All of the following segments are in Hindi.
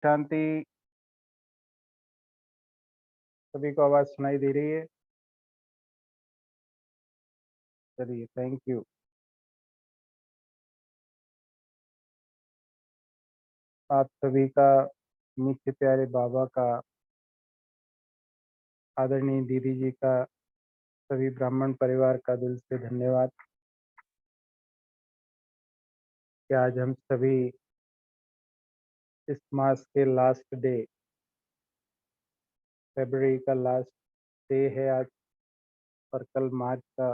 शांति। सभी को आवाज़ सुनाई दे रही है? चलिए, थैंक यू। आप सभी का मीठे प्यारे बाबा का, आदरणीय दीदी जी का, सभी ब्राह्मण परिवार का दिल से धन्यवाद कि आज हम सभी इस मास के लास्ट डे, फ़रवरी का लास्ट डे है आज, और कल मार्च का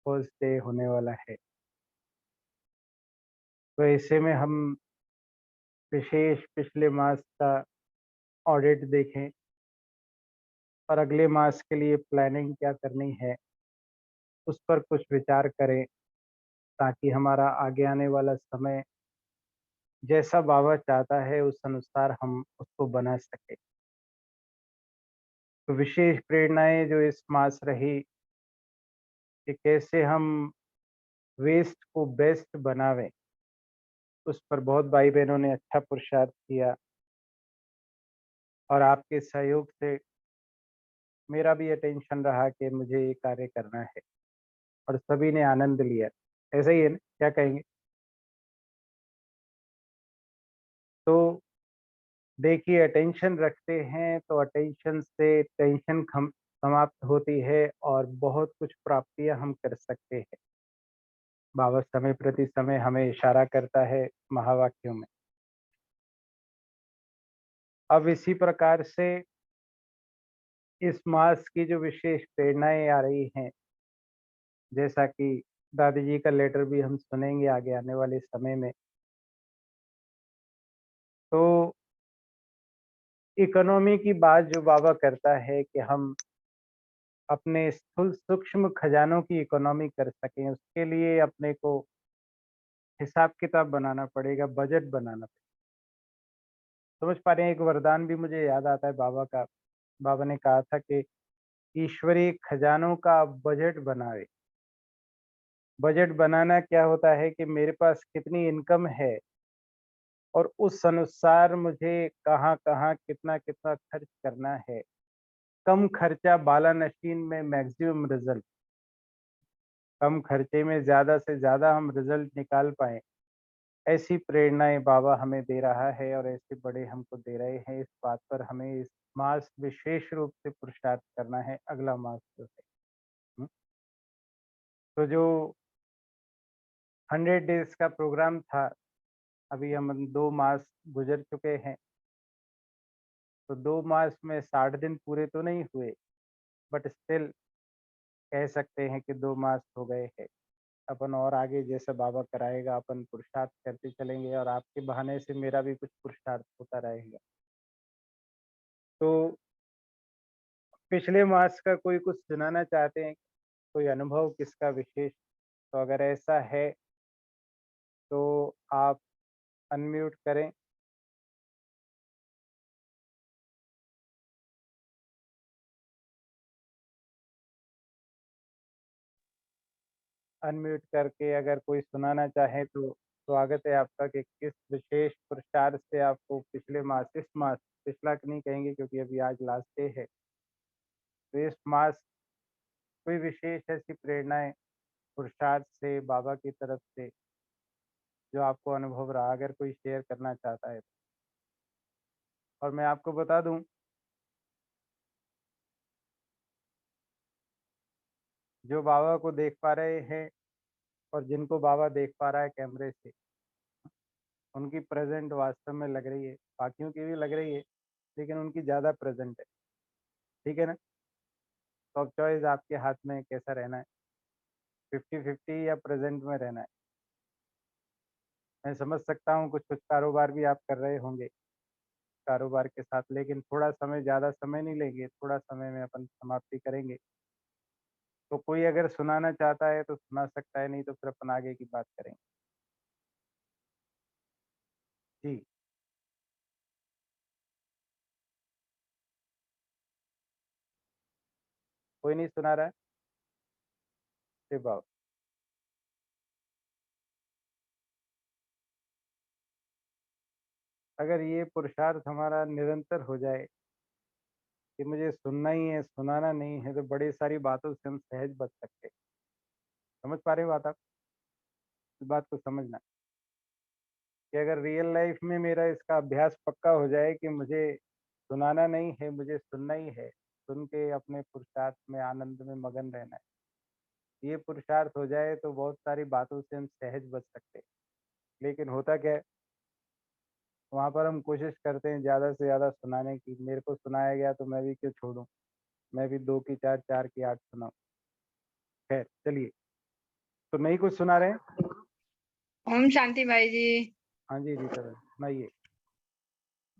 फर्स्ट डे होने वाला है। तो ऐसे में हम विशेष पिछले मास का ऑडिट देखें और अगले मास के लिए प्लानिंग क्या करनी है, उस पर कुछ विचार करें, ताकि हमारा आगे आने वाला समय जैसा बाबा चाहता है उस अनुसार हम उसको बना सकें। तो विशेष प्रेरणाएँ जो इस मास रही कि कैसे हम वेस्ट को बेस्ट बनावें, उस पर बहुत भाई-बहनों ने अच्छा पुरुषार्थ किया, और आपके सहयोग से मेरा भी अटेंशन रहा कि मुझे ये कार्य करना है, और सभी ने आनंद लिया। ऐसा ही है ना? क्या कहेंगे? तो देखिए, अटेंशन रखते हैं तो अटेंशन से टेंशन खम समाप्त होती है और बहुत कुछ प्राप्तियाँ हम कर सकते हैं। बाबा समय प्रति समय हमें इशारा करता है महावाक्यों में। अब इसी प्रकार से इस मास की जो विशेष प्रेरणाएँ आ रही हैं, जैसा कि दादी जी का लेटर भी हम सुनेंगे आगे आने वाले समय में। तो इकोनॉमी की बात जो बाबा करता है कि हम अपने स्थूल सूक्ष्म खजानों की इकोनॉमी कर सकें, उसके लिए अपने को हिसाब-किताब बनाना पड़ेगा, बजट बनाना पड़ेगा। समझ पा रहे हैं? एक वरदान भी मुझे याद आता है बाबा का। बाबा ने कहा था कि ईश्वरीय खजानों का बजट बनाएँ। बजट बनाना क्या होता है कि मेरे पास कितनी इनकम है और उस अनुसार मुझे कहाँ-कहाँ, कितना-कितना खर्च करना है। कम खर्चा बाला नशीन में मैक्सिमम रिज़ल्ट। कम खर्चे में ज़्यादा से ज़्यादा हम रिज़ल्ट निकाल पाएँ, ऐसी प्रेरणाएँ बाबा हमें दे रहा है, और ऐसे बड़े हमको दे रहे हैं। इस बात पर हमें इस मास विशेष रूप से पुरुषार्थ करना है, अगला मास जो है। हुँ, तो जो 100 डेज़ का प्रोग्राम था, अभी हम 2 मास गुज़र चुके हैं, तो 2 मास में 60 दिन पूरे तो नहीं हुए, बट स्टिल कह सकते हैं कि 2 मास हो गए हैं। अपन और आगे जैसे बाबा कराएगा, अपन पुरुषार्थ करते चलेंगे, और आपके बहाने से मेरा भी कुछ पुरुषार्थ होता रहेगा। तो पिछले मास का कोई कुछ सुनाना चाहते हैं? कोई अनुभव किसका विशेष? तो अगर ऐसा है, तो आप अनम्यूट करें। अनम्यूट करके अगर कोई सुनाना चाहे तो स्वागत है आपका कि किस विशेष पुरुषार्थ से आपको पिछले मास, इस मास, पिछला नहीं कहेंगे क्योंकि अभी आज लास्ट डे है। तो इस मास कोई विशेष ऐसी प्रेरणाएँ पुरुषार्थ से, बाबा की तरफ से, जो आपको अनुभव रहा, अगर कोई शेयर करना चाहता है तो? और मैं आपको बता दूँ, जो बाबा को देख पा रहे हैं और जिनको बाबा देख पा रहा है कैमरे से, उनकी प्रेज़ेंट वास्तव में लग रही है, बाकियों की भी लग रही है, लेकिन उनकी ज़्यादा प्रेज़ेंट है, ठीक है ना? तो अब चॉइस आपके हाथ में है, कैसा रहना है, 50-50 या प्रेज़ेंट में रहना है। मैं समझ सकता हूँ कुछ-कुछ कारोबार भी आप कर रहे होंगे, कारोबार के साथ, लेकिन थोड़ा समय, ज़्यादा समय नहीं लेंगे, थोड़ा समय में अपन समाप्ति करेंगे। तो कोई अगर सुनाना चाहता है तो सुना सकता है, नहीं तो फिर अपन आगे की बात करेंगे। जी, कोई नहीं सुना रहा है? अरे वाह! अगर ये पुरुषार्थ हमारा निरंतर हो जाए कि मुझे सुनना ही है, सुनाना नहीं है, तो बड़ी सारी बातों से हम सहज बच सकते हैं। समझ पा रहे हो बात आप? इस बात को समझना कि अगर रियल लाइफ में मेरा इसका अभ्यास पक्का हो जाए कि मुझे सुनाना नहीं है, मुझे सुनना ही है, सुन के अपने पुरुषार्थ में आनंद में मगन रहना है। ये पुरुषार्थ हो जाए तो बहुत सारी बातों से हम सहज बच सकते हैं। लेकिन होता क्या है, वहाँ पर हम कोशिश करते हैं ज़्यादा से ज़्यादा सुनाने की, मेरे को सुनाया गया तो मैं भी क्यों छोड़ूँ? मैं भी 2 की 4, 4 की 8 सुनाऊँ। खैर चलिए, तो नहीं कुछ सुना रहे हैं? ओम शांति भाई जी। हाँ जी, रीता बहन, सुनाइए।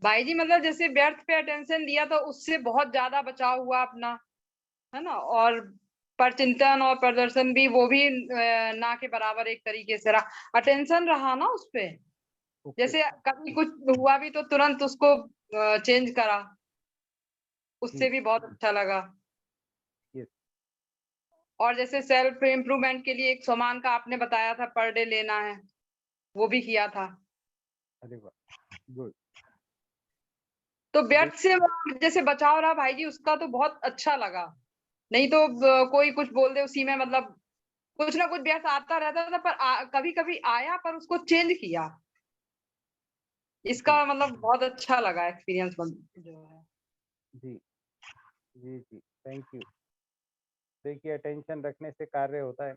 भाई जी मतलब जैसे व्यर्थ पे अटेंशन दिया तो उससे बहुत ज्यादा बचाव हुआ अपना, है ना। और परचिंतन और प्रदर्शन भी वो भी ना के बराबर एक तरीके से रहा, अटेंशन रहा ना उस पे। ओके, जैसे कभी कुछ हुआ भी तो तुरंत उसको चेंज करा, जी, उससे भी बहुत अच्छा लगा। यस, और जैसे सेल्फ इम्प्रूवमेंट के लिए एक सामान का आपने बताया था पर डे लेना है, वो भी किया था। अरे वाह! गुड। तो तो व्यर्थ से जैसे बचाव रहा भाई जी, उसका तो बहुत अच्छा लगा। नहीं तो कोई कुछ बोल दे उसी में, मतलब कुछ ना कुछ व्यर्थ आता रहता था, पर कभी कभी आया पर उसको चेंज किया। इसका जी, मतलब बहुत अच्छा लगा एक्सपीरियंस जो है। जी, जी, जी, थैंक यू। देखिए अटेंशन रखने से कार्य होता है।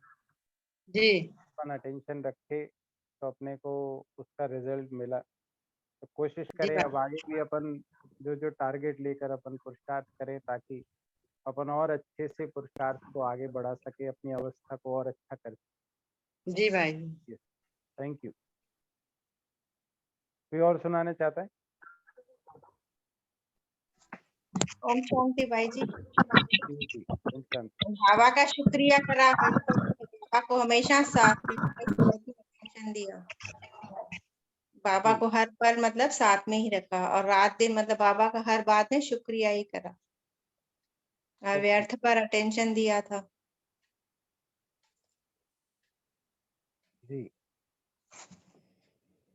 जी अपन अटेंशन रखे तो अपने को उसका रिजल्ट मिला। तो कोशिश जी करें अब भाई। आगे भी अपन जो-जो टारगेट लेकर अपन पुरुषार्थ करें ताकि अपन और अच्छे से पुरुषार्थ को आगे बढ़ा सकें, अपनी अवस्था को और अच्छा कर जी भाई। सकें। Thank you. कोई और सुनाना चाहता है? ओम शांति भाई जी। जी, जी, ओम शांति। बाबा का शुक्रिया करा, हर पल बाबा को हमेशा साथ में अटेंशन दिया। बाबा जी, को हर पल मतलब साथ में ही रखा, और रात दिन मतलब बाबा का हर बात में शुक्रिया ही करा, और ओके, व्यर्थ पर अटेंशन दिया था। जी,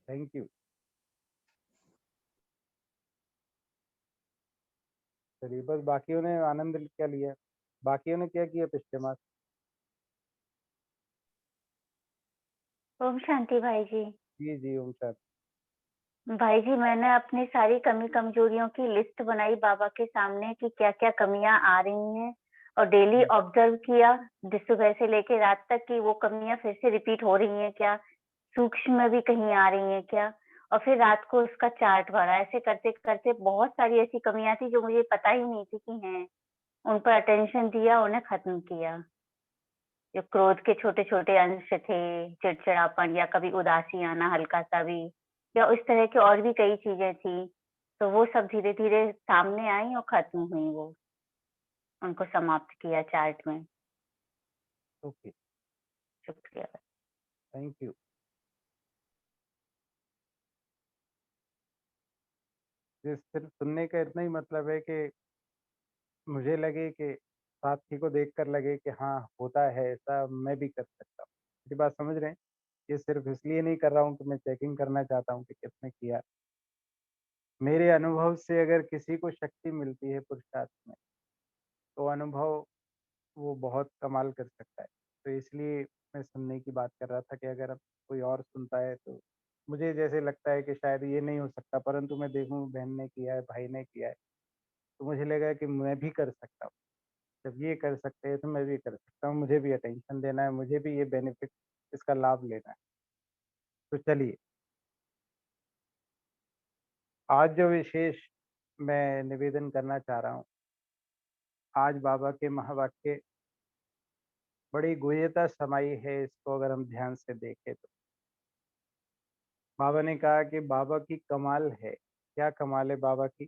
थैंक यू। चलिए बस बाकियों ने आनंद क्या लिया? बाकियों ने क्या किया पिछले मास? ओम शांति भाई जी। जी, जी, ओम शांति। भाई जी, मैंने अपनी सारी कमी-कमजोरियों की लिस्ट बनाई बाबा के सामने कि क्या-क्या कमियाँ आ रही हैं, और डेली हुँ, ऑब्ज़र्व किया सुबह से लेके रात तक कि वो कमियाँ फिर से रिपीट हो रही हैं क्या? सूक्ष्म में भी कहीं आ रही हैं क्या? और फिर रात को उसका चार्ट भरा। ऐसे करते-करते बहुत सारी ऐसी कमियाँ थी जो मुझे पता ही नहीं थी कि हैं। उन पर अटेंशन दिया, उन्हें खत्म किया। जो क्रोध के छोटे-छोटे अंश थे, चिड़चिड़ापन या कभी उदासी आना हल्का-सा भी, या इस तरह की और भी कई चीज़ें थी, तो वो सब धीरे-धीरे सामने आई और खत्म हुई वो, उनको समाप्त किया चार्ट में। ओके, शुक्रिया। Thank you. ये सिर्फ़ सुनने का इतना ही मतलब है कि मुझे लगे कि साथी को देखकर लगे कि हाँ, होता है ऐसा, मैं भी कर सकता हूँ। मेरी बात समझ रहे हैं? ये सिर्फ़ इसलिए नहीं कर रहा हूँ कि मैं चेकिंग करना चाहता हूँ कि किसने किया। मेरे अनुभव से अगर किसी को शक्ति मिलती है पुरुषार्थ में, तो अनुभव वो बहुत कमाल कर सकता है। तो इसलिए मैं सुनने की बात कर रहा था कि अगर अब कोई और सुनता है तो मुझे जैसे लगता है कि शायद ये नहीं हो सकता, परंतु मैं देखूँ बहन ने किया है, भाई ने किया है, तो मुझे लगा कि मैं भी कर सकता हूँ। जब ये कर सकते हैं तो मैं भी कर सकता हूँ, मुझे भी अटेंशन देना है, मुझे भी ये बेनिफिट इसका लाभ लेना है। तो चलिए, आज जो विशेष मैं निवेदन करना चाह रहा हूँ, आज बाबा के महावाक्य बड़ी गुह्यता समाई है इसको अगर हम ध्यान से देखें तो। बाबा ने कहा कि बाबा की कमाल है। क्या कमाल है बाबा की?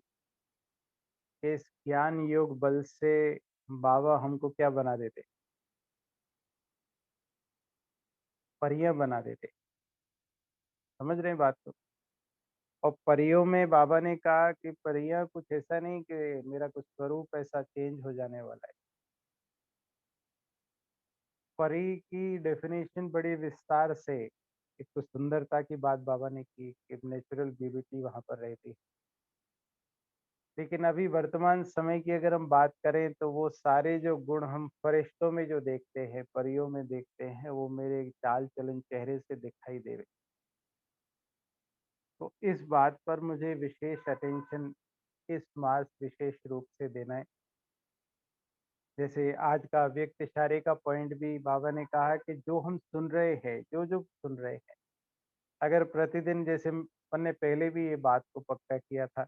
कि इस ज्ञान योग बल से बाबा हमको क्या बना देते? परियां बना देते। समझ रहे हैं बात को? और परियों में बाबा ने कहा कि परियां कुछ ऐसा नहीं कि मेरा कुछ स्वरूप ऐसा चेंज हो जाने वाला है। परी की डेफिनेशन बड़ी विस्तार से एक तो सुंदरता की बात बाबा ने की, एक नेचुरल ब्यूटी वहाँ पर रहती है। लेकिन अभी वर्तमान समय की अगर हम बात करें तो वो सारे जो गुण हम फरिश्तों में जो देखते हैं, परियों में देखते हैं, वो मेरे चाल-चलन, चेहरे से दिखाई दे रहे। तो इस बात पर मुझे विशेष अटेंशन इस मास विशेष रूप से देना है। जैसे आज का व्यक्त इशारे का पॉइंट भी बाबा ने कहा कि जो हम सुन रहे हैं, जो-जो सुन रहे हैं, अगर प्रतिदिन जैसे अपन ने पहले भी ये बात को पक्का किया था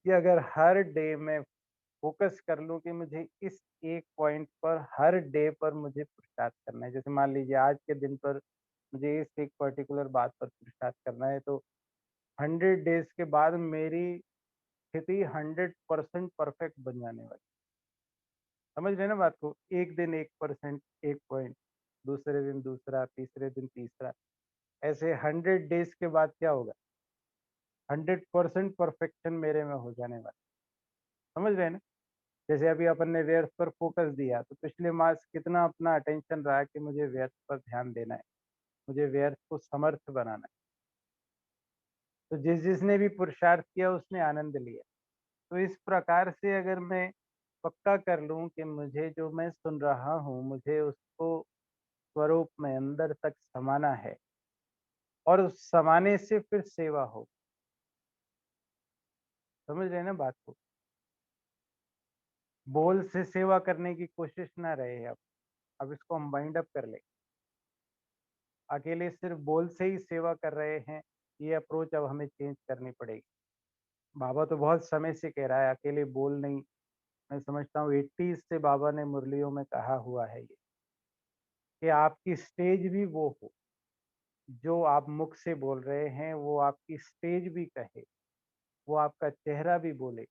कि अगर हर डे में फ़ोकस कर लूँ कि मुझे इस एक पॉइंट पर हर डे पर मुझे पुरुषार्थ करना है। जैसे मान लीजिए आज के दिन पर मुझे इस एक पर्टिकुलर बात पर पुरुषार्थ करना है, तो 100 डेज़ के बाद मेरी स्थिति 100% परफेक्ट बन जाने वाली। समझ रहे हैं ना बात को? एक दिन 1%, 1 पॉइंट, दूसरे दिन दूसरा, तीसरे दिन तीसरा, ऐसे 100 डेज़ के बाद क्या होगा? 100% परफेक्शन मेरे में हो जाने वाला। समझ रहे हैं ना? जैसे अभी अपन ने व्यर्थ पर फ़ोकस दिया, तो पिछले मास कितना अपना अटेंशन रहा कि मुझे व्यर्थ पर ध्यान देना है, मुझे व्यर्थ को समर्थ बनाना है। तो जिसने भी पुरुषार्थ किया उसने आनंद लिया। तो इस प्रकार से अगर मैं पक्का कर लूँ कि मुझे जो मैं सुन रहा हूँ, मुझे उसको स्वरूप में अंदर तक समाना है और उस समाने से फिर सेवा हो। समझ रहे हैं ना बात को? बोल से सेवा करने की कोशिश ना रहे अब। अब इसको हम वाइंड अप कर लें। अकेले सिर्फ बोल से ही सेवा कर रहे हैं, ये अप्रोच अब हमें चेंज करनी पड़ेगी। बाबा तो बहुत समय से कह रहा है अकेले बोल नहीं, मैं समझता हूँ 80s से बाबा ने मुरलियों में कहा हुआ है ये, कि आपकी स्टेज भी वो हो, जो आप मुख से बोल रहे हैं वो आपकी स्टेज भी कहे, वो आपका चेहरा भी बोले।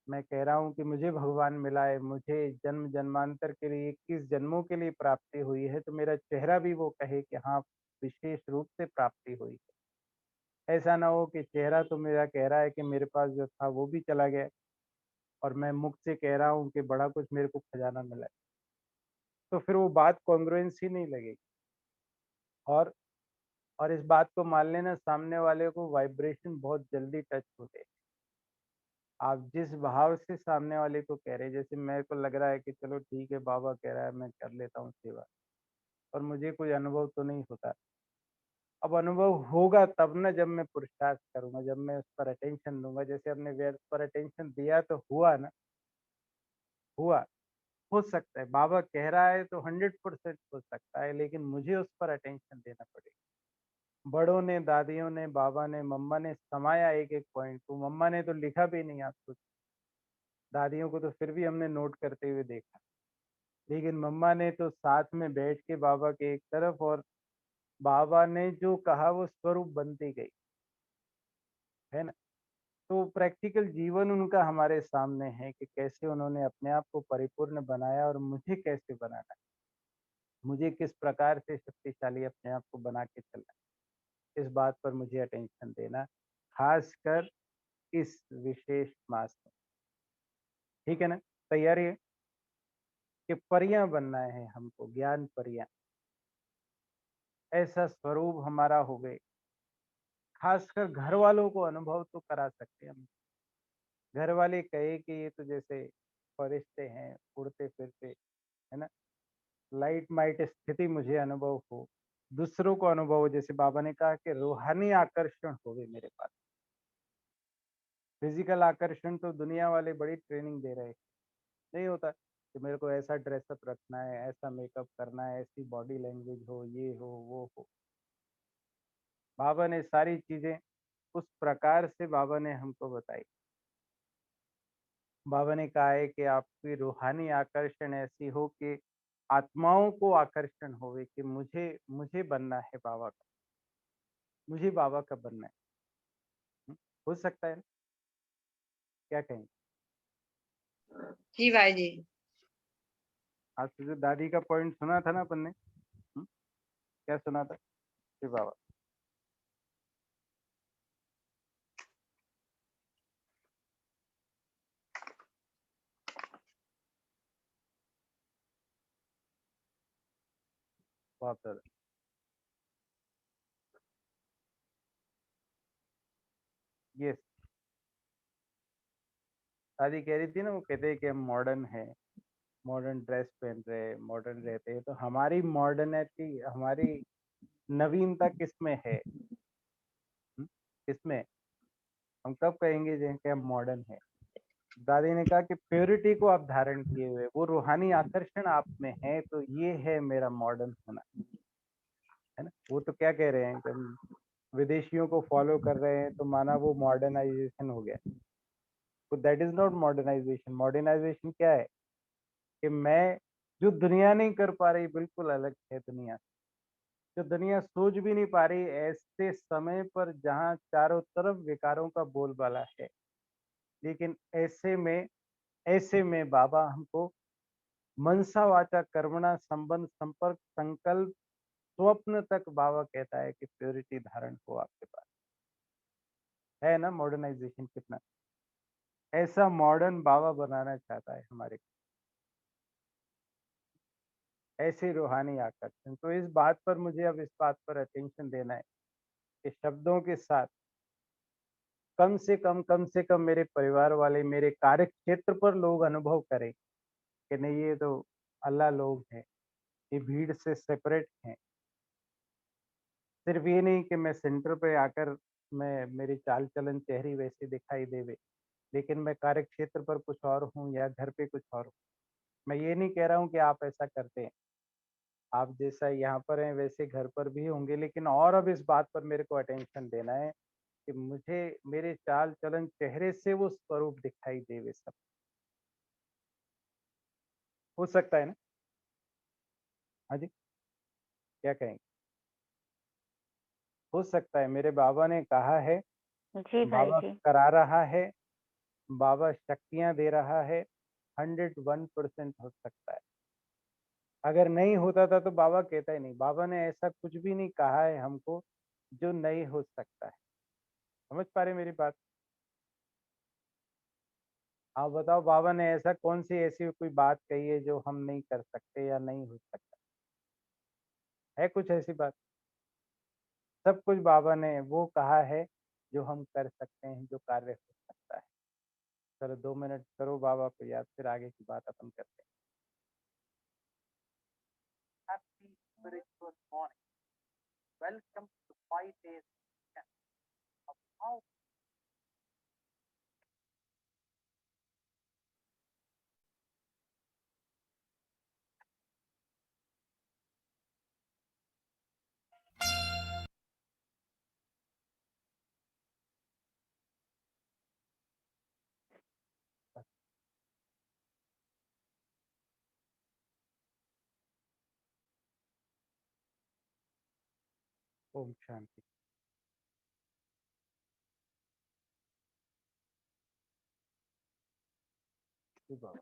मैं कह रहा हूँ कि मुझे भगवान मिला है, मुझे जन्म-जन्मांतर के लिए 21 जन्मों के लिए प्राप्ति हुई है, तो मेरा चेहरा भी वो कहे कि हाँ, विशेष रूप से प्राप्ति हुई है। ऐसा ना हो कि चेहरा तो मेरा कह रहा है कि मेरे पास जो था वो भी चला गया और मैं मुख से कह रहा हूँ कि बड़ा कुछ मेरे को खजाना मिला है। तो फिर वो बात कॉन्ग्रुएंस ही नहीं लगेगी और इस बात को मान लेना सामने वाले को वाइब्रेशन बहुत जल्दी टच होते हैं। आप जिस भाव से सामने वाले को कह रहे हैं, जैसे मेरे को लग रहा है कि चलो ठीक है बाबा कह रहा है मैं कर लेता हूँ सेवा और मुझे कोई अनुभव तो नहीं होता। अब अनुभव होगा तब ना जब मैं पुरुषार्थ करूँगा, जब मैं उस पर अटेंशन दूँगा। जैसे हमने व्यर्थ पर अटेंशन दिया तो हुआ ना, हुआ। हो सकता है बाबा कह रहा है तो 100% हो सकता है, लेकिन मुझे उस पर अटेंशन देना पड़ेगा। बड़ों ने, दादियों ने, बाबा ने, मम्मा ने समाया एक-एक पॉइंट को। मम्मा ने तो लिखा भी नहीं आप कुछ, दादियों को तो फिर भी हमने नोट करते हुए देखा। लेकिन मम्मा ने तो साथ में बैठ के बाबा के एक तरफ और बाबा ने जो कहा वो स्वरूप बनती गई, है ना? तो प्रैक्टिकल जीवन उनका हमारे सामने है कि कैसे उन्होंने अपने आप को परिपूर्ण बनाया और मुझे कैसे बनाना है, मुझे किस प्रकार से शक्तिशाली अपने आप को बना के चलना है, इस बात पर मुझे अटेंशन देना, खासकर इस विशेष मास में। ठीक है ना? तैयारी है? कि परियां बनना है हमको, ज्ञान परियां, ऐसा स्वरूप हमारा हो गए। खासकर घर वालों को अनुभव तो करा सकते हैं हम। घर वाले कहे कि ये तो जैसे फरिश्ते हैं, उड़ते फिरते, है ना? लाइट माइट स्थिति मुझे अनुभव हो, दूसरों को अनुभव हो। जैसे बाबा ने कहा कि रूहानी आकर्षण होवे मेरे पास। फिजिकल आकर्षण तो दुनिया वाले बड़ी ट्रेनिंग दे रहे हैं, नहीं होता कि मेरे को ऐसा ड्रेसअप रखना है, ऐसा मेकअप करना है, ऐसी बॉडी लैंग्वेज हो, ये हो, वो हो। बाबा ने सारी चीजें उस प्रकार से बाबा ने हमको बताई। बाबा ने कहा है कि आपकी रूहानी आकर्षण ऐसी हो कि आत्माओं को आकर्षण होवे कि मुझे मुझे बनना है बाबा का, मुझे बाबा का बनना है। हुँ, हो सकता है ना? क्या कहेंगे? जी भाई जी। आज तो जो दादी का पॉइंट सुना था ना अपन ने, हुँ, क्या सुना था? कि बाबा बहुत ज़्यादा। यस, शादी कह रही थी ना, वो कहते हैं कि हम मॉडर्न हैं, मॉडर्न ड्रेस पहन रहे हैं, मॉडर्न रहते हैं, तो हमारी मॉडर्निटी, हमारी नवीनता किसमें है? किसमें? हम कब कहेंगे जो है कि हम मॉडर्न हैं? दादी ने कहा कि प्योरिटी को आप धारण किए हुए, वो रूहानी आकर्षण आप में है, तो ये है मेरा मॉडर्न होना, है ना? वो तो क्या कह रहे हैं कि हम विदेशियों को फॉलो कर रहे हैं, तो माना वो मॉडर्नाइजेशन हो गया। तो that is not modernisation. Modernisation क्या है? कि मैं जो दुनिया नहीं कर पा रही, बिल्कुल अलग है दुनिया, जो दुनिया सोच भी नहीं पा रही, ऐसे समय पर जहाँ चारों तरफ विकारों का बोलबाला है, लेकिन ऐसे में बाबा हमको मनसा वाचा कर्मणा संबंध संपर्क संकल्प स्वप्न तक बाबा कहता है कि प्योरिटी धारण हो आपके पास। है ना मॉडर्नाइजेशन कितना? ऐसा मॉडर्न बाबा बनाना चाहता है हमारे को, ऐसे रूहानी आकर्षण। तो इस बात पर मुझे अब इस बात पर अटेंशन देना है कि शब्दों के साथ कम से कम मेरे परिवार वाले, मेरे कार्य क्षेत्र पर लोग अनुभव करें कि नहीं, ये तो अल्लाह लोग हैं, ये भीड़ से सेपरेट हैं। सिर्फ ये नहीं कि मैं सेंटर पे आकर मैं मेरी चाल चलन चेहरी वैसी दिखाई देवे, लेकिन मैं कार्य क्षेत्र पर कुछ और हूँ या घर पे कुछ और हूँ। मैं ये नहीं कह रहा हूँ कि आप ऐसा करते हैं, आप जैसा यहाँ पर हैं वैसे घर पर भी होंगे, लेकिन और अब इस बात पर मेरे को अटेंशन देना है कि मुझे मेरे चाल चलन चेहरे से वो स्वरूप दिखाई देवे सब। हो सकता है ना? हाँ जी, क्या कहेंगे? हो सकता है, मेरे बाबा ने कहा है, जी भाई बाबा जी। करा रहा है, बाबा शक्तियाँ दे रहा है, 101% हो सकता है। अगर नहीं होता था तो बाबा कहता ही नहीं। बाबा ने ऐसा कुछ भी नहीं कहा है हमको जो नहीं हो सकता है। समझ पा रहे मेरी बात? आप बताओ, बाबा ने ऐसा कौन-सी ऐसी कोई बात कही है जो हम नहीं कर सकते या नहीं हो सकता? है कुछ ऐसी बात? सब कुछ बाबा ने वो कहा है जो हम कर सकते हैं, जो कार्य हो सकता है। चलो 2 मिनट करो बाबा को याद, फिर आगे की बात अपन करते हैं। Happy spiritual morning, welcome to 5 days of how. ओम शांति। जी बाबा।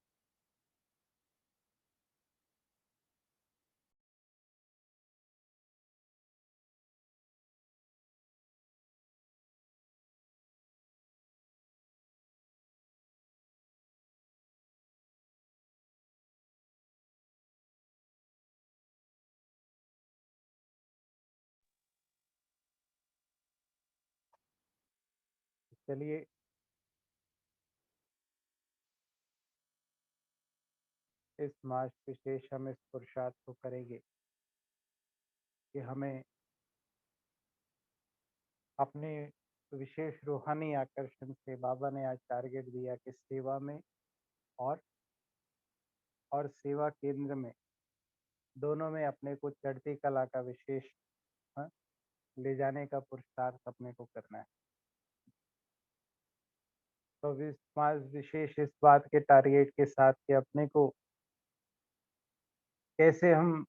चलिए, इस मास विशेष हम इस पुरुषार्थ को करेंगे कि हमें अपने विशेष रूहानी आकर्षण से, बाबा ने आज टारगेट दिया कि सेवा में और सेवा केंद्र में, दोनों में अपने को चढ़ती कला का विशेष हाँ, ले जाने का पुरुषार्थ अपने को करना है। तो इस मास विशेष इस बात के टारगेट के साथ कि अपने को कैसे हम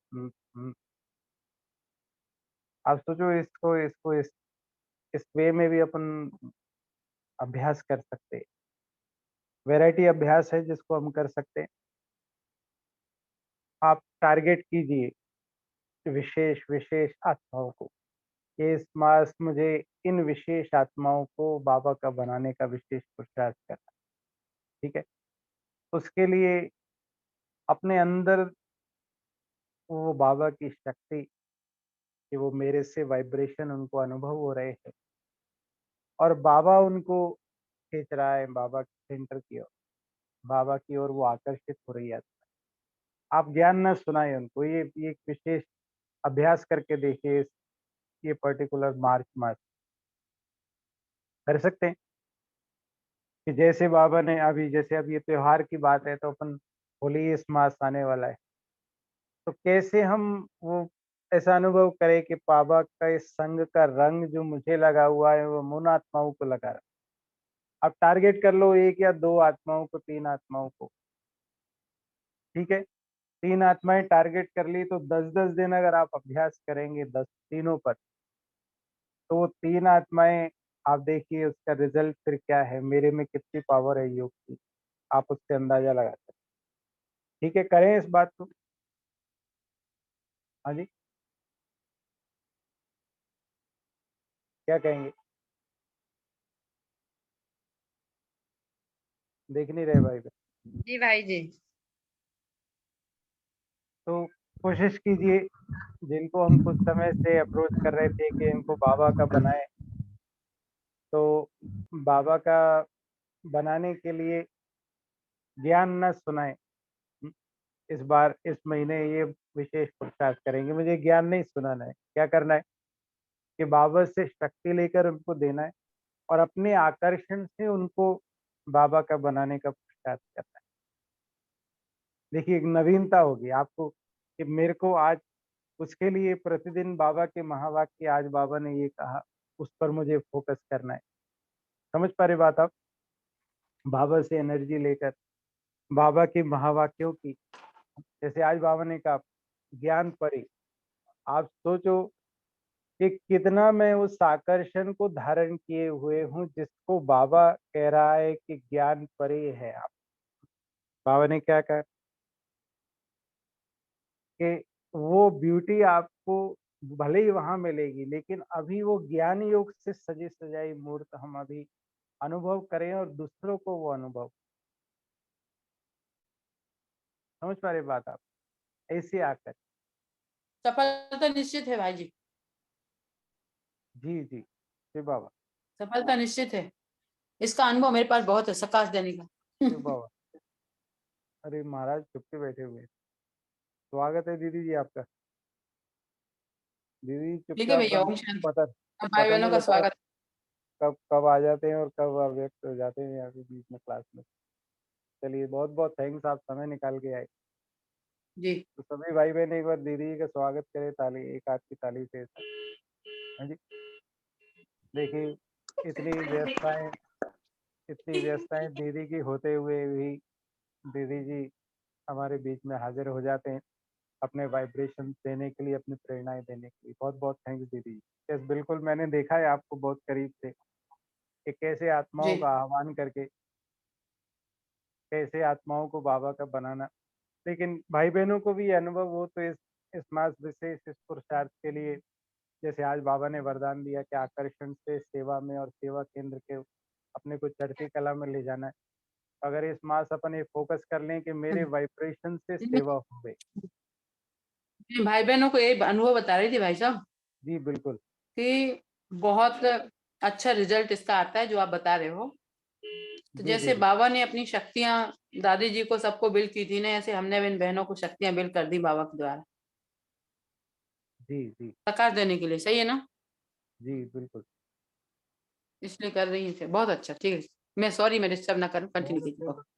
आप सोचो, इसको इसको इस वे में भी अपन अभ्यास कर सकते हैं। वैरायटी अभ्यास है जिसको हम कर सकते हैं। आप टारगेट कीजिए विशेष विशेष आत्माओं को, कि इस मास मुझे इन विशेष आत्माओं को बाबा का बनाने का विशेष पुरुषार्थ करना है। ठीक है? उसके लिए अपने अंदर वो बाबा की शक्ति, कि वो मेरे से वाइब्रेशन उनको अनुभव हो रहे हैं, और बाबा उनको खींच रहा है बाबा के सेंटर की ओर, बाबा की ओर वो आकर्षित हो रही है। आप ज्ञान ना सुनाएँ उनको, ये एक विशेष अभ्यास करके देखिए, ये पर्टिकुलर मार्च मास कर सकते हैं कि जैसे बाबा ने अभी जैसे अब ये त्योहार की बात है तो अपन होली इस मास आने वाला है। तो कैसे हम वो ऐसा अनुभव करें कि बाबा का इस संग का रंग जो मुझे लगा हुआ है वो उन आत्माओं को लगा रहा है। आप टारगेट कर लो 1 या 2 आत्माओं को, 3 आत्माओं को, ठीक है? 3 आत्माएँ टारगेट कर ली तो 10-10 दिन अगर आप अभ्यास करेंगे 10 तीनों पर, तो वो 3 आत्माएँ आप देखिए उसका रिज़ल्ट फिर क्या है, मेरे में कितनी पावर है योग की, आप उससे अंदाज़ा लगा सकते हैं। ठीक है, करें इस बात को? हाँ जी, क्या कहेंगे? देख नहीं रहे भाई बहन। जी भाई जी। तो कोशिश कीजिए, जिनको हम कुछ समय से अप्रोच कर रहे थे कि इनको बाबा का बनाएँ, तो बाबा का बनाने के लिए ज्ञान ना सुनाएँ। हुँ, इस बार इस महीने ये विशेष पुरुषार्थ करेंगे, मुझे ज्ञान नहीं सुनाना है। क्या करना है कि बाबा से शक्ति लेकर उनको देना है और अपने आकर्षण से उनको बाबा का बनाने का पुरुषार्थ करना है। देखिए, एक नवीनता होगी आपको कि मेरे को आज उसके लिए प्रतिदिन बाबा के महावाक्य आज बाबा ने ये कहा, उस पर मुझे फ़ोकस करना है। समझ पा रहे बात आप? बाबा से एनर्जी लेकर, बाबा के महावाक्यों की, जैसे आज बाबा ने कहा ज्ञान परी, आप सोचो कि कितना मैं उस आकर्षण को धारण किए हुए हूँ जिसको बाबा कह रहा है कि ज्ञान परी है आप। बाबा ने क्या कहा कि वो ब्यूटी आपको भले ही वहाँ मिलेगी, लेकिन अभी वो ज्ञान योग से सजी-सजाई मूर्त हम अभी अनुभव करें और दूसरों को वो अनुभव, समझ पा रहे बात आप? ऐसे आकर सफलता निश्चित है भाई जी, जी, जी। जी बाबा, सफलता निश्चित है। इसका अनुभव मेरे पास बहुत है सकाश देने का। जी बाबा। अरे महाराज चुप के बैठे हुए हैं। स्वागत है दीदी जी आपका। दीदी ठीक है चुपचाप भैया, बन ओम शांति। पता सब भाई पता बहनों नहीं का लगता स्वागत। कब कब आ जाते हैं और कब अव्यक्त हो जाते हैं यहाँ पे बीच में क्लास में। चलिए बहुत-बहुत थैंक्स आप समय निकाल के आए। जी तो सभी भाई-बहन एक बार दीदी जी का स्वागत करें ताली एक हाथ की ताली से। हाँ जी। देखिए इतनी व्यस्तताएँ दीदी की होते हुए भी दीदी जी हमारे बीच में हाज़िर हो जाते हैं, अपने वाइब्रेशन देने के लिए, अपनी प्रेरणाएँ देने के लिए। बहुत-बहुत थैंक्स दीदी। यस बिल्कुल मैंने देखा है आपको बहुत करीब से कि कैसे जी आत्माओं का आह्वान करके, कैसे आत्माओं को बाबा का बनाना। लेकिन भाई-बहनों को भी ये अनुभव हो तो इस मास विशेष इस पुरुषार्थ के लिए जैसे आज बाबा ने वरदान दिया कि आकर्षण से सेवा में और सेवा केंद्र के अपने को चढ़ती कला में ले जाना है। अगर इस मास अपन ये फ़ोकस कर लें कि मेरे वाइब्रेशन से सेवा हो गई। मैं भाई बहनों को ये अनुभव बता रही थी भाई साहब जी, बिल्कुल। कि बहुत अच्छा रिजल्ट इसका आता है जो आप बता रहे हो। तो जी, जी, जैसे जी। बाबा ने अपनी शक्तियां दादी जी को सबको बिल की थी ना, ऐसे हमने भी इन बहनों को शक्तियां बिल कर दी बाबा के द्वारा जी, जी। प्रकाश देने के लिए। सही है ना? जी, बिल्कुल। इसलिए कर रही थे। बहुत अच्छा, ठीक है। मैं सॉरी, मैं डिस्टर्ब ना करूं, कंटिन्यू बहुत कीजिए। अच्छे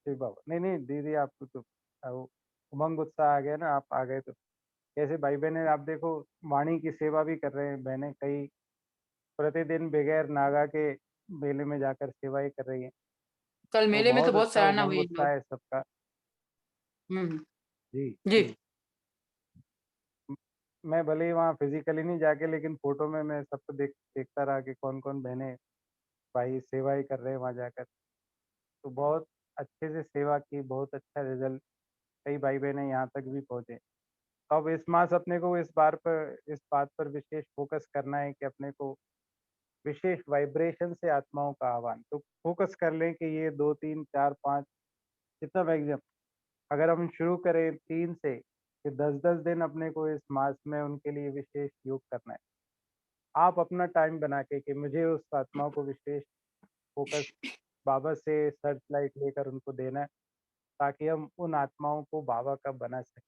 जी, बाबा। नहीं, नहीं दीदी आपको तो वो उमंग उत्साह आ गया ना, आप आ गए तो। कैसे भाई-बहनें आप देखो वाणी की सेवा भी कर रहे हैं बहनें कई प्रतिदिन बगैर नागा के मेले में जाकर सेवाएँ कर रही हैं। कल तो मेले में तो बहुत बहुत अच्छा सराहना उमंग हुई इन उत्साह लोग। है सबका। हम्म। जी, जी जी। मैं भले ही वहाँ फिज़िकली नहीं जाके लेकिन फ़ोटो में मैं सबको देखता रहा कि कौन-कौन बहनें भाई सेवाएँ कर रहे हैं वहाँ जाकर। तो बहुत अच्छे से सेवा की, बहुत अच्छा रिज़ल्ट कई भाई-बहनें यहाँ तक भी पहुँचे। तो अब इस मास अपने को इस बात पर विशेष फ़ोकस करना है कि अपने को विशेष वाइब्रेशन से आत्माओं का आह्वान। तो फ़ोकस कर लें कि ये 2, 3, 4, 5 जितना मैक्सिमम अगर हम शुरू करें 3 से, कि 10-10 दिन अपने को इस मास में उनके लिए विशेष योग करना है। आप अपना टाइम बना के मुझे उस आत्माओं को विशेष फ़ोकस बाबा से सर्च लाइट लेकर उनको देना है, ताकि हम उन आत्माओं को बाबा का बना सकें।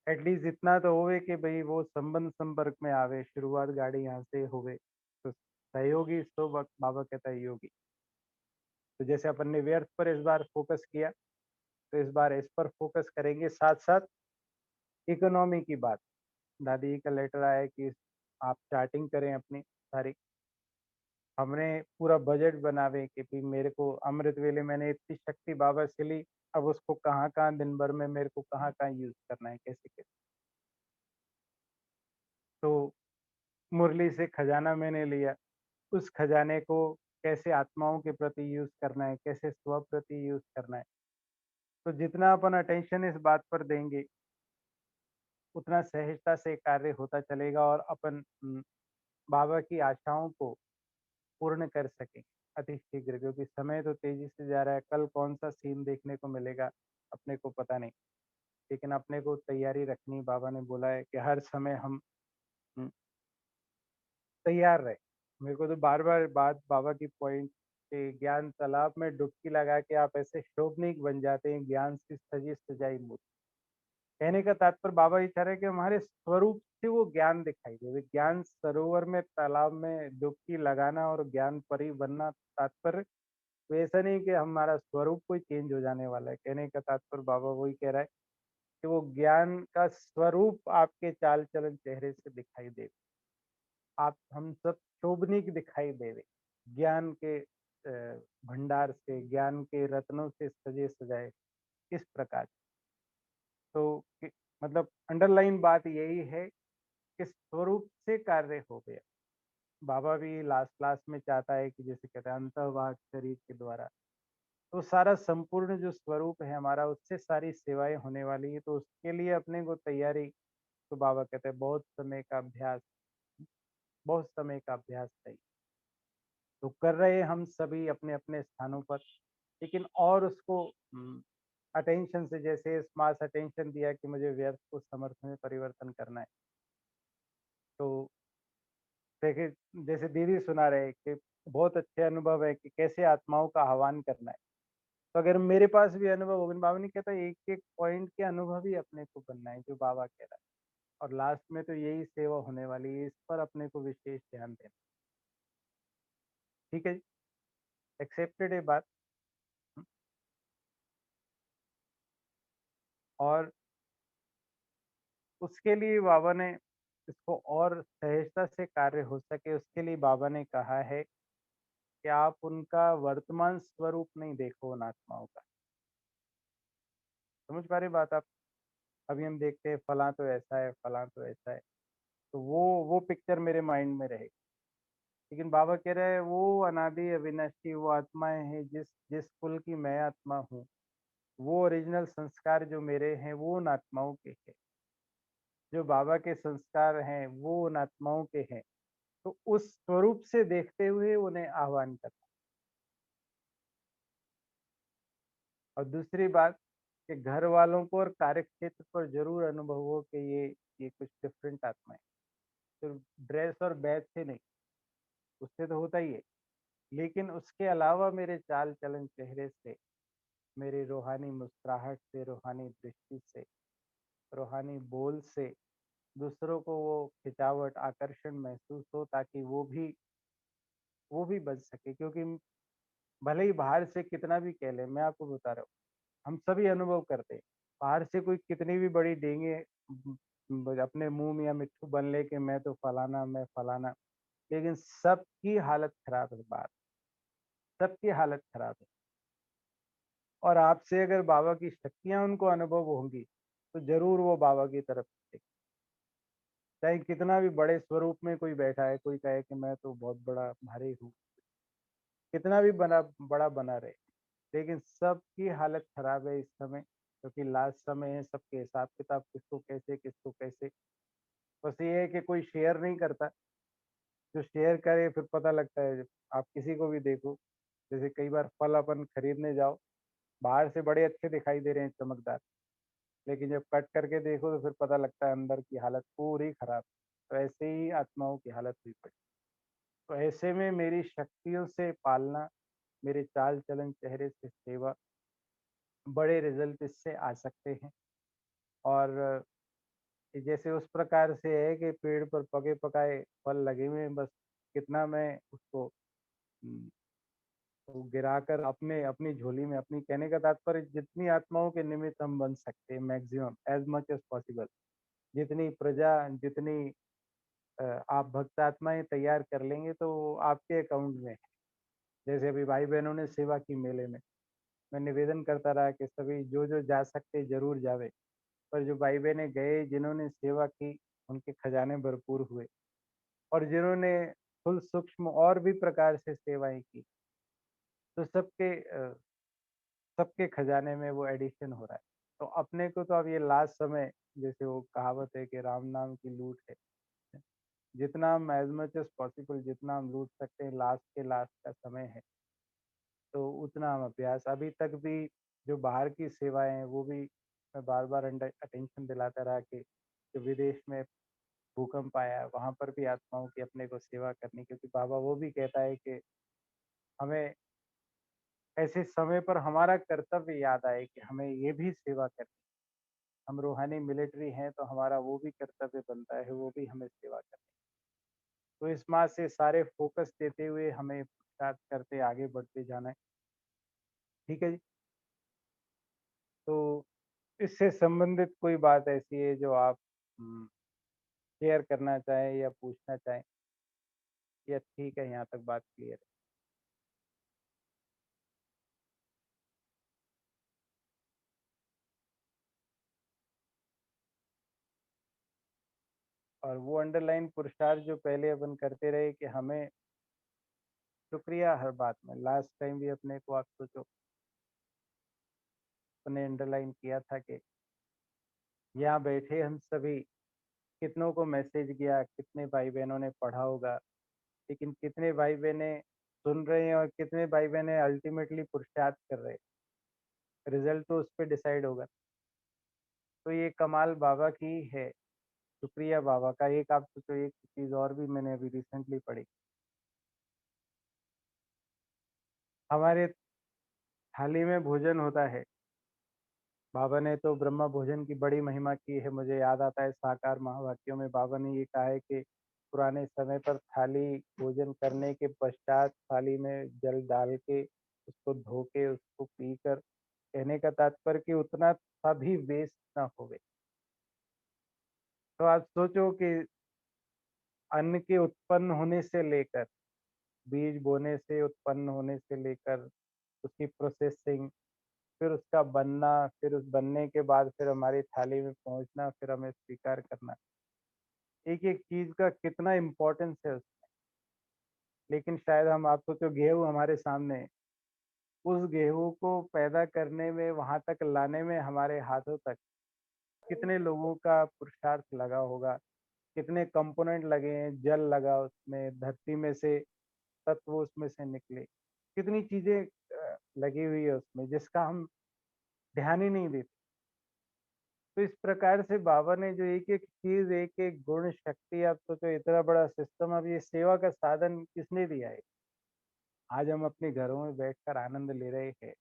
एटलीस्ट इतना तो होवे कि भई वो संबंध संपर्क में आवे, शुरुआत गाड़ी यहाँ से होवे, तो सहयोगी सो वक़्त बाबा कहता है योगी। तो जैसे अपन ने व्यर्थ पर इस बार फ़ोकस किया, तो इस बार इस पर फ़ोकस करेंगे, साथ-साथ इकोनॉमी की बात। दादी जी का लेटर आया है कि आप चार्टिंग करें अपनी सारी। हमने पूरा बजट बनावे कि भई मेरे को अमृत वेले मैंने इतनी शक्ति बाबा से ली, अब उसको कहाँ-कहाँ दिन भर में मेरे को कहाँ-कहाँ यूज़ करना है, कैसे-कैसे। तो मुरली से खजाना मैंने लिया, उस खजाने को कैसे आत्माओं के प्रति यूज़ करना है, कैसे स्व प्रति यूज़ करना है। तो जितना अपन अटेंशन इस बात पर देंगे, उतना सहजता से कार्य होता चलेगा और अपन बाबा की आशाओं को पूर्ण कर सकें अति शीघ्र, क्योंकि समय तो तेज़ी से जा रहा है, कल कौन-सा सीन देखने को मिलेगा, अपने को पता नहीं। लेकिन अपने को तैयारी रखनी, बाबा ने बोला है कि हर समय हम उम, तैयार रहें। मेरे को तो बार-बार बात बाबा की पॉइंट के ज्ञान तालाब में डुबकी लगा के आप ऐसे शोभनीक बन जाते हैं, ज्ञान से सजी-सजाई मूर्ति। कहने का तात्पर्य बाबा ये चाह रहे हैं कि हमारे स्वरूप से वो ज्ञान दिखाई दे। ज्ञान सरोवर में, तालाब में डुबकी लगाना और ज्ञान परी बनना तात्पर्य तो ऐसा नहीं कि हमारा स्वरूप कोई चेंज हो जाने वाला है। कहने का तात्पर्य बाबा वही कह रहा है कि वो ज्ञान का स्वरूप आपके चाल-चलन, चेहरे से दिखाई दे। आप हम सब शोभनीक दिखाई देवे। ज्ञान के भंडार से, ज्ञान के रत्नों से सजे-सजाए, इस प्रकार। तो कि मतलब अंडरलाइन बात यही है कि स्वरूप से कार्य हो गया। बाबा भी लास्ट-लास्ट में चाहता है कि जैसे कहते हैं अंतर्वाग शरीर के द्वारा, तो सारा संपूर्ण जो स्वरूप है हमारा, उससे सारी सेवाएँ होने वाली है, तो उसके लिए अपने को तैयारी, तो बाबा कहते हैं बहुत समय का अभ्यास चाहिए। तो कर रहे हैं हम सभी अपने-अपने स्थानों पर, लेकिन और उसको अटेंशन से, जैसे मास अटेंशन दिया कि मुझे व्यर्थ को समर्थ में परिवर्तन करना है। तो देखिए, जैसे दीदी सुना रहे कि बहुत अच्छे अनुभव है कि कैसे आत्माओं का आह्वान करना है। तो अगर मेरे पास भी अनुभव होगा, बाबा ने कहता है एक-एक पॉइंट के अनुभव ही अपने को बनना है, जो बाबा कह रहा है। और लास्ट में तो यही सेवा होने वाली है, इस पर अपने को विशेष ध्यान देना। ठीक है जी? एक्सेप्टेड है बात? हुँ, और उसके लिए बाबा ने इसको और सहजता से कार्य हो सके, उसके लिए बाबा ने कहा है कि आप उनका वर्तमान स्वरूप नहीं देखो उन आत्माओं का। समझ पा रहे बात आप? अभी हम देखते हैं फलाँ तो ऐसा है, फलाँ तो ऐसा है, तो वो पिक्चर मेरे माइंड में रहेगी। लेकिन बाबा कह रहे हैं वो अनादि अविनाशी वो आत्माएँ हैं जिस जिस कुल की मैं आत्मा हूँ, वो ओरिजिनल संस्कार जो मेरे हैं वो उन आत्माओं के हैं। जो बाबा के संस्कार हैं वो उन आत्माओं के हैं। तो उस स्वरूप से देखते हुए उन्हें आह्वान करना। और दूसरी बात कि घर वालों को और कार्यक्षेत्र पर ज़रूर अनुभव हो कि ये कुछ डिफरेंट आत्मा है। सिर्फ ड्रेस और बैच से नहीं, उससे तो होता ही है। लेकिन उसके अलावा मेरे चाल-चलन, चेहरे से, मेरी रूहानी मुस्कुराहट से, रूहानी दृष्टि से, रूहानी बोल से दूसरों को वो खिंचावट, आकर्षण महसूस हो, ताकि वो भी बच सके। क्योंकि भले ही बाहर से कितना भी कह लें, मैं आपको बता रहा हूँ, हम सभी अनुभव करते हैं। बाहर से कोई कितनी भी बड़ी डेंगे अपने मुँह में या मिट्ठू बन ले कि मैं तो फलाना, मैं फलाना, लेकिन सबकी हालत खराब है बाहर, सबकी हालत खराब है। और आपसे अगर बाबा की शक्तियाँ उनको अनुभव होंगी, तो ज़रूर वो बाबा की तरफ देखें। चाहे कितना भी बड़े स्वरूप में कोई बैठा है, कोई कहे कि मैं तो बहुत बड़ा भारी हूँ, कितना भी बड़ा बना रहे, लेकिन सबकी हालत खराब है इस समय, क्योंकि लास्ट समय है, सबके हिसाब-किताब किसको कैसे। बस ये है कि कोई शेयर नहीं करता, जो शेयर करे फिर पता लगता है। आप किसी को भी देखो, जैसे कई बार फल अपन खरीदने जाओ, बाहर से बड़े अच्छे दिखाई दे रहे हैं चमकदार, लेकिन जब कट करके देखो तो फिर पता लगता है अंदर की हालत पूरी खराब। तो ऐसे ही आत्माओं की हालत हुई पड़ी। तो ऐसे में मेरी शक्तियों से पालना, मेरे चाल-चलन, चेहरे से सेवा, बड़े रिज़ल्ट इससे आ सकते हैं। और कि जैसे उस प्रकार से है कि पेड़ पर पके-पकाए फल लगे हुए हैं, बस कितना मैं उसको उम, वो गिराकर अपने अपनी झोली में अपनी, कहने का तात्पर्य जितनी आत्माओं के निमित्त हम बन सकते हैं maximum as much as possible, जितनी प्रजा, जितनी आप भक्त आत्माएँ तैयार कर लेंगे तो वो आपके अकाउंट में है। जैसे अभी भाई-बहनों ने सेवा की मेले में, मैं निवेदन करता रहा कि सभी जो जा सकते ज़रूर जावें। पर जो भाई-बहनें गए, जिन्होंने सेवा की, उनके खजाने भरपूर हुए। और जिन्होंने स्थूल सूक्ष्म और भी प्रकार से सेवाएँ की, तो सबके खजाने में वो एडिशन हो रहा है। तो अपने को तो अब ये लास्ट समय, जैसे वो कहावत है कि राम नाम की लूट है, जितना हम एज़ मच एज़ पॉसिबल जितना हम लूट सकते हैं, लास्ट के लास्ट का समय है, तो उतना हम अभ्यास अभी तक भी जो बाहर की सेवाएँ हैं, वो भी मैं बार-बार अटेंशन दिलाता रहा कि जो विदेश में भूकंप आया है, वहाँ पर भी आत्माओं की अपने को सेवा करनी, क्योंकि बाबा वो भी कहता है कि हमें ऐसे समय पर हमारा कर्तव्य याद आए कि हमें ये भी सेवा करनी। हम रूहानी मिलिट्री हैं, तो हमारा वो भी कर्तव्य बनता है, वो भी हमें सेवा करनी। तो इस बात से सारे फ़ोकस देते हुए हमें पुरुषार्थ करते आगे बढ़ते जाना है। ठीक है जी? तो इससे संबंधित कोई बात ऐसी है जो आप शेयर करना चाहें या पूछना चाहें, या ठीक है यहाँ तक बात क्लियर है? और वो अंडरलाइन पुरुषार्थ जो पहले अपन करते रहे कि हमें शुक्रिया हर बात में, लास्ट टाइम भी अपने को आप सोचो, अपने अंडरलाइन किया था कि यहाँ बैठे हम सभी, कितनों को मैसेज किया, कितने भाई-बहनों ने पढ़ा होगा, लेकिन कितने भाई-बहनें सुन रहे हैं और कितने भाई-बहनें अल्टीमेटली पुरुषार्थ कर रहे हैं, रिज़ल्ट तो उस पे डिसाइड होगा। तो ये कमाल बाबा की है, शुक्रिया बाबा का। एक आप सोचो, एक चीज़ और भी मैंने अभी रिसेंटली पढ़ी, हमारे थाली में भोजन होता है, बाबा ने तो ब्रह्म भोजन की बड़ी महिमा की है। मुझे याद आता है साकार महावाक्यों में बाबा ने ये कहा है कि पुराने समय पर थाली भोजन करने के पश्चात थाली में जल डाल के उसको धो के उसको पीकर, कहने का तात्पर्य कि उतना सा भी वेस्ट ना होवे। तो आप सोचो कि अन्न के उत्पन्न होने से लेकर, बीज बोने से उत्पन्न होने से लेकर उसकी प्रोसेसिंग, फिर उसका बनना, फिर उस बनने के बाद फिर हमारी थाली में पहुँचना, फिर हमें स्वीकार करना। एक-एक चीज़ का कितना इम्पोर्टेंस है उसमें। लेकिन शायद हम, आप सोचो गेहूँ हमारे सामने है, उस गेहूँ को पैदा करने में, वहाँ तक लाने में हमारे हाथों तक कितने लोगों का पुरुषार्थ लगा होगा, कितने कंपोनेंट लगे हैं, जल लगा उसमें, धरती में से तत्व उसमें से निकले। कितनी चीज़ें लगी हुई है उसमें जिसका हम ध्यान ही नहीं देते। तो इस प्रकार से बाबा ने जो एक-एक चीज़, एक-एक गुण, शक्ति, आप सोचो इतना बड़ा सिस्टम, अब ये सेवा का साधन किसने दिया है? आज हम अपने घरों में बैठकर आनंद ले रहे हैं।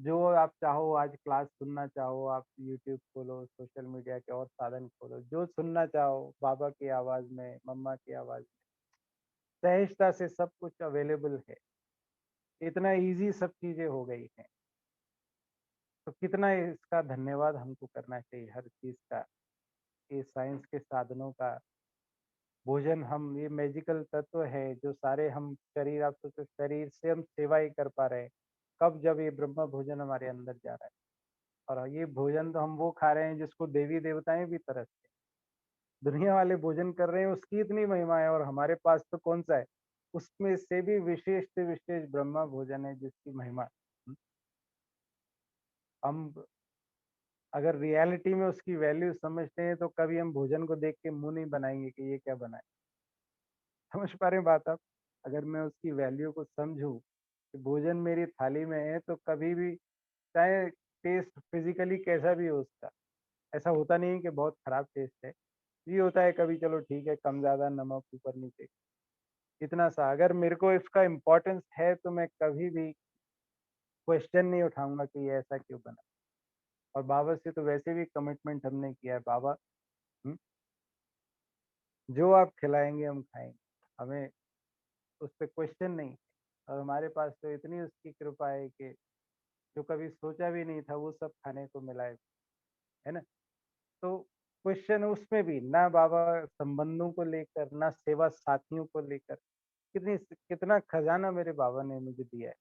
जो आप चाहो, आज क्लास सुनना चाहो, आप यूट्यूब खोलो, सोशल मीडिया के और साधन खोलो, जो सुनना चाहो बाबा की आवाज़ में, मम्मा की आवाज़ में, सहजता से सब कुछ अवेलेबल है। इतना ईज़ी सब चीज़ें हो गई हैं। तो कितना इसका धन्यवाद हमको करना चाहिए हर चीज़ का, ये साइंस के साधनों का। भोजन, हम ये मैजिकल तत्व है जो सारे हम शरीर, आप सोचो शरीर से हम सेवा ही कर पा रहे हैं, कब जब ये ब्रह्म भोजन हमारे अंदर जा रहा है। और ये भोजन तो हम वो खा रहे हैं जिसको देवी देवताएं भी तरसते हैं। दुनिया वाले भोजन कर रहे हैं, उसकी इतनी महिमा है, और हमारे पास तो कौन सा है, उसमें से भी विशेष से विशेष ब्रह्मा भोजन है जिसकी महिमा हम अगर रियलिटी में उसकी वैल्यू समझते हैं, तो कभी हम भोजन को देख के मुंह नहीं बनाएंगे कि ये क्या बना है। समझ पा रहे हैं बात आप? अगर मैं उसकी वैल्यू को समझूँ कि भोजन मेरी थाली में है, तो कभी भी, चाहे टेस्ट फिज़िकली कैसा भी हो उसका, ऐसा होता नहीं है कि बहुत खराब टेस्ट है, ये होता है कभी, चलो ठीक है, कम ज़्यादा नमक ऊपर नीचे, इतना सा। अगर मेरे को इसका इम्पोर्टेंस है तो मैं कभी भी क्वेश्चन नहीं उठाऊँगा कि ये ऐसा क्यों बना। और बाबा से तो वैसे भी कमिटमेंट हमने किया है, बाबा हुँ, जो आप खिलाएँगे हम खाएँगे। हमें उस पे क्वेश्चन नहीं है। और हमारे पास तो इतनी उसकी कृपा है कि जो कभी सोचा भी नहीं था वो सब खाने को मिला है ना? तो क्वेश्चन उसमें भी ना बाबा संबंधों को लेकर, ना सेवा साथियों को लेकर, कितना खजाना मेरे बाबा ने मुझे दिया है।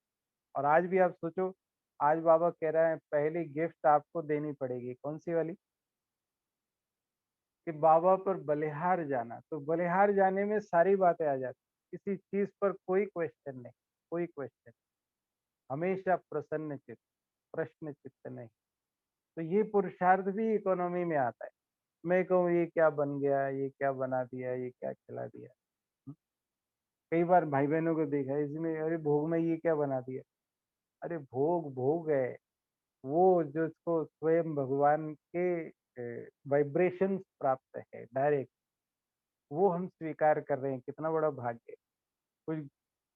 और आज भी आप सोचो, आज बाबा कह रहा है पहली गिफ्ट आपको देनी पड़ेगी, कौन-सी वाली? कि बाबा पर बलिहार जाना। तो बलिहार जाने में सारी बातें आ जाती हैं। किसी चीज़ पर कोई क्वेश्चन नहीं, कोई क्वेश्चन। हमेशा प्रसन्न चित्त, प्रश्न चित्त नहीं। तो ये पुरुषार्थ भी इकोनॉमी में आता है। मैं कहूँ ये क्या बन गया, ये क्या बना दिया, ये क्या खिला दिया। हुँ, कई बार भाई-बहनों को देखा है, इसमें अरे भोग में ये क्या बना दिया? अरे भोग, भोग है। वो जिसको स्वयं भगवान के वाइब्रेशंस प्राप्त है डायरेक्ट, वो हम स्वीकार कर रहे हैं, कितना बड़ा भाग्य है। कुछ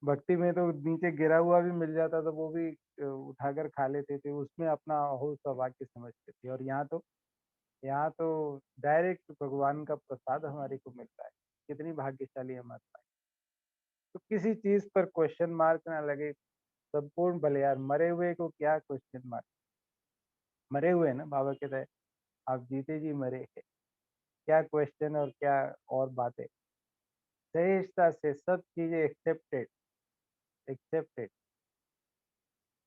भक्ति में तो नीचे गिरा हुआ भी मिल जाता तो वो भी उठाकर खा लेते थे, उसमें अपना हो सौभाग्य समझते थे। और यहाँ तो डायरेक्ट भगवान का प्रसाद हमारे को मिल रहा है। कितनी भाग्यशाली हम आत्मा है। तो किसी चीज़ पर क्वेश्चन मार्क ना लगे, संपूर्ण भले यार, मरे हुए को क्या क्वेश्चन मार्क? मरे हुए हैं ना, बाबा कहता है, आप जीते जी मरे हैं। क्या क्वेश्चन और क्या और बातें? सहजता से सब चीज़ें एक्सेप्टेड, एक्सेप्टेड,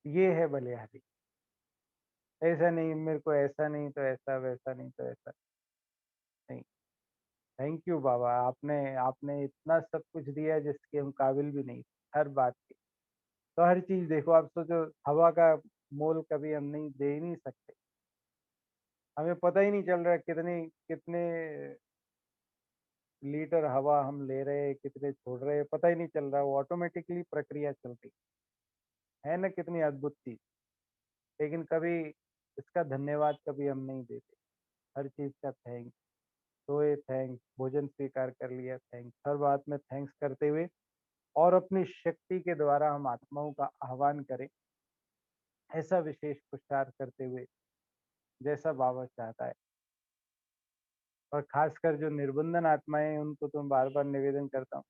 ये है बलिहारी। ऐसा नहीं मेरे को, ऐसा नहीं तो ऐसा, वैसा नहीं तो ऐसा, नहीं। थैंक यू बाबा, आपने आपने इतना सब कुछ दिया जिसके हम काबिल भी नहीं थे, हर बात के। तो हर चीज़ देखो, आप सोचो, हवा का मोल कभी हम नहीं दे ही नहीं सकते। हमें पता ही नहीं चल रहा कितनी कितने लीटर हवा हम ले रहे हैं, कितने छोड़ रहे हैं, पता ही नहीं चल रहा, वो ऑटोमेटिकली प्रक्रिया चल रही है ना, कितनी अद्भुत चीज़। लेकिन कभी इसका धन्यवाद कभी हम नहीं देते। हर चीज़ का थैंक्स, सोए थैंक्स, भोजन स्वीकार कर लिया थैंक्स, हर बात में थैंक्स करते हुए और अपनी शक्ति के द्वारा हम आत्माओं का आह्वान करें, ऐसा विशेष पुरुषार्थ करते हुए जैसा बाबा चाहता है। और खासकर जो निर्बंधन आत्माएँ हैं उनको तो बार-बार निवेदन करता हूँ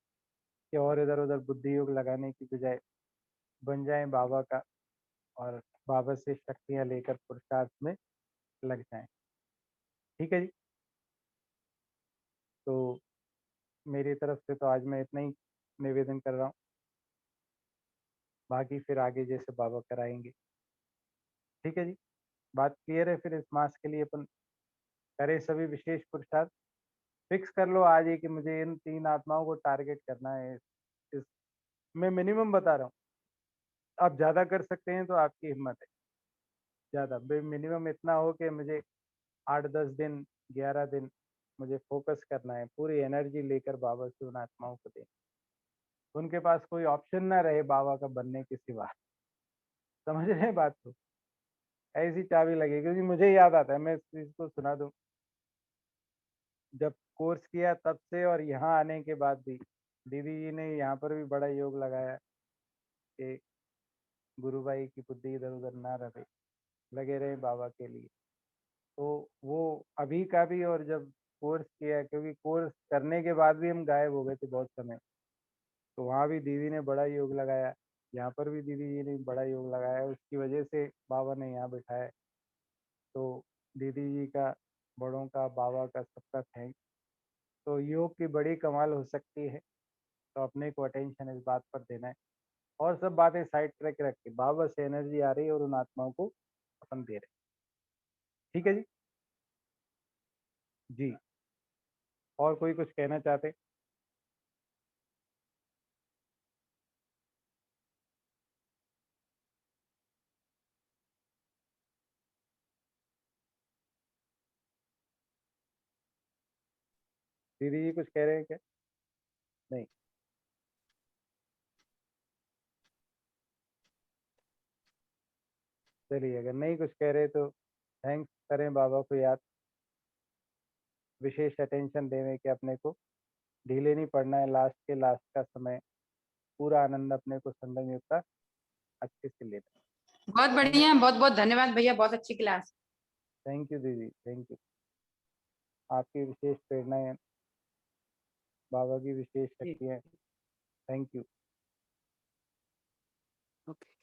कि और इधर-उधर बुद्धि योग लगाने की बजाय बन जाएँ बाबा का, और बाबा से शक्तियाँ लेकर पुरुषार्थ में लग जाएँ। ठीक है जी? तो मेरी तरफ से तो आज मैं इतना ही निवेदन कर रहा हूँ। बाकी फिर आगे जैसे बाबा कराएँगे। ठीक है जी? बात क्लियर है? फिर इस मास के लिए अपन करें सभी विशेष पुरुषार्थ। फिक्स कर लो आज ही कि मुझे इन 3 आत्माओं को टारगेट करना है। इस मैं मिनिमम बता रहा हूँ। आप ज़्यादा कर सकते हैं तो आपकी हिम्मत है। ज़्यादा बे मिनिमम इतना हो कि मुझे 8-10 दिन, 11 दिन मुझे फ़ोकस करना है, पूरी एनर्जी लेकर बाबा से उन आत्माओं को देना। उनके पास कोई ऑप्शन ना रहे बाबा का बनने के सिवा। समझ रहे हैं बात को? ऐसी चाबी लगी, क्योंकि मुझे याद आता है, मैं इस चीज़ को सुना दूँ। जब कोर्स किया तब से और यहाँ आने के बाद भी, दीदी जी ने यहाँ पर भी बड़ा योग लगाया कि गुरु भाई की बुद्धि इधर-उधर ना रहे, लगे रहे बाबा के लिए। तो वो अभी का भी, और जब कोर्स किया, क्योंकि कोर्स करने के बाद भी हम गायब हो गए थे बहुत समय। तो वहाँ भी दीदी ने बड़ा योग लगाया, यहाँ पर भी दीदी जी ने बड़ा योग लगाया, उसकी वजह से बाबा ने यहाँ बिठाया। तो दीदी जी का, बड़ों का, बाबा का, सबका थैंक्स। तो योग की बड़ी कमाल हो सकती है, तो अपने को अटेंशन इस बात पर देना है। और सब बातें साइड ट्रैक रख के बाबा से एनर्जी आ रही है और उन आत्माओं को अपन दे रहे हैं। ठीक है जी? जी। और कोई कुछ कहना चाहते? दीदी जी कुछ कह रहे हैं क्या? नहीं? चलिए, अगर नहीं कुछ कह रहे तो थैंक्स करें बाबा को याद। विशेष अटेंशन देवें कि अपने को ढीले नहीं पड़ना है, लास्ट के लास्ट का समय पूरा आनंद अपने को संगम युग का अच्छे से लेना है। बहुत बढ़िया, बहुत बहुत धन्यवाद भैया, बहुत अच्छी क्लास। थैंक यू दीदी, थैंक यू। आपकी विशेष प्रेरणाएं, बाबा की विशेष जी। शक्तियाँ। Thank you. ओके।